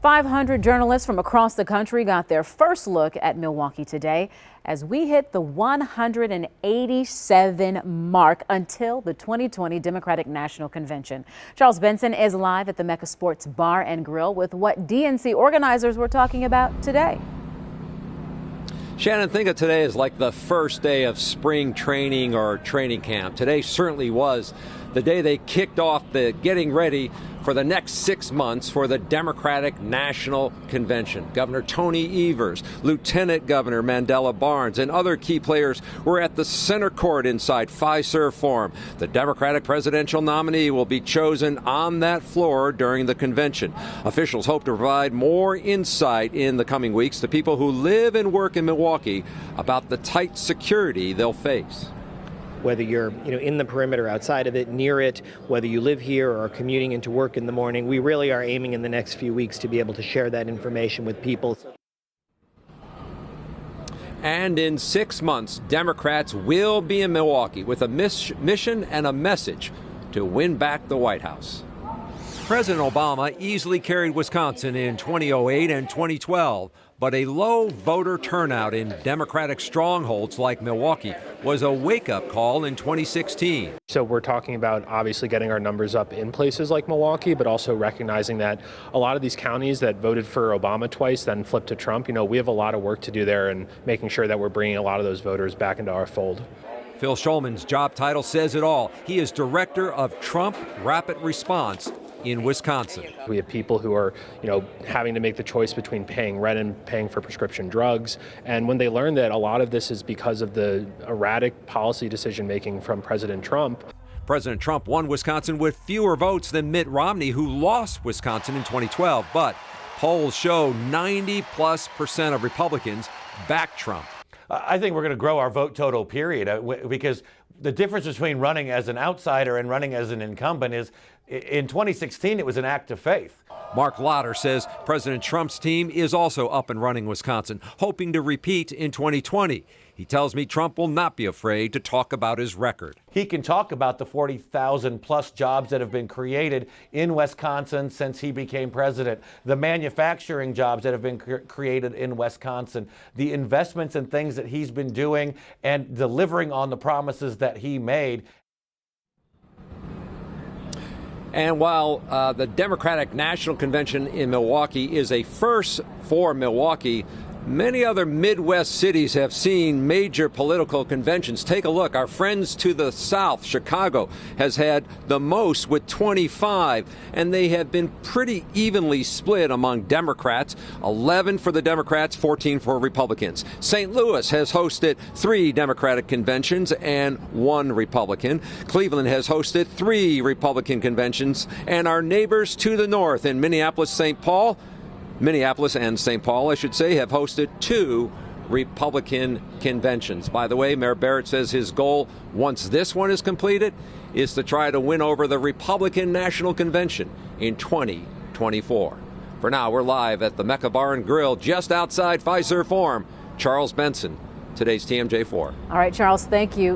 500 journalists from across the country got their first look at Milwaukee today as we hit the 187 mark until the 2020 Democratic National Convention. Charles Benson is live at the Mecca Sports Bar and Grill with what DNC organizers were talking about today. Shannon, think of today as like the first day of spring training or training camp. Today certainly was the day they kicked off the getting ready for the next 6 months for the Democratic National Convention. Governor Tony Evers, Lieutenant Governor Mandela Barnes, and other key players were at the center court inside Fiserv Forum. The Democratic presidential nominee will be chosen on that floor during the convention. Officials hope to provide more insight in the coming weeks to people who live and work in Milwaukee about the tight security they'll face. Whether you're in the perimeter, outside of it, near it, whether you live here or are commuting into work in the morning, we really are aiming in the next few weeks to be able to share that information with people. And in 6 months, Democrats will be in Milwaukee with a mission and a message to win back the White House. President Obama easily carried Wisconsin in 2008 and 2012, but a low voter turnout in Democratic strongholds like Milwaukee was a wake-up call in 2016. So we're talking about obviously getting our numbers up in places like Milwaukee, but also recognizing that a lot of these counties that voted for Obama twice, then flipped to Trump, we have a lot of work to do there and making sure that we're bringing a lot of those voters back into our fold. Phil Schulman's job title says it all. He is Director of Trump Rapid Response in Wisconsin. We have people who are, having to make the choice between paying rent and paying for prescription drugs. And when they learn that a lot of this is because of the erratic policy decision making from President Trump. President Trump won Wisconsin with fewer votes than Mitt Romney, who lost Wisconsin in 2012. But polls show 90+% of Republicans back Trump. I think we're going to grow our vote total, period, because the difference between running as an outsider and running as an incumbent is in 2016, it was an act of faith. Mark Lotter says President Trump's team is also up and running Wisconsin, hoping to repeat in 2020. He tells me Trump will not be afraid to talk about his record. He can talk about the 40,000 plus jobs that have been created in Wisconsin since he became president, the manufacturing jobs that have been created in Wisconsin, the investments and things that he's been doing and delivering on the promises that he made. And while the Democratic National Convention in Milwaukee is a first for Milwaukee, many other Midwest cities have seen major political conventions. Take a look. Our friends to the south, Chicago, has had the most with 25, and they have been pretty evenly split among Democrats. 11 for the Democrats, 14 for Republicans. St. Louis has hosted 3 Democratic conventions and 1 Republican. Cleveland has hosted 3 Republican conventions, and our neighbors to the north in Minneapolis and St. Paul, I should say, have hosted 2 Republican conventions. By the way, Mayor Barrett says his goal, once this one is completed, is to try to win over the Republican National Convention in 2024. For now, we're live at the Mecca Bar and Grill just outside Fiserv Forum. Charles Benson, today's TMJ4. All right, Charles, thank you.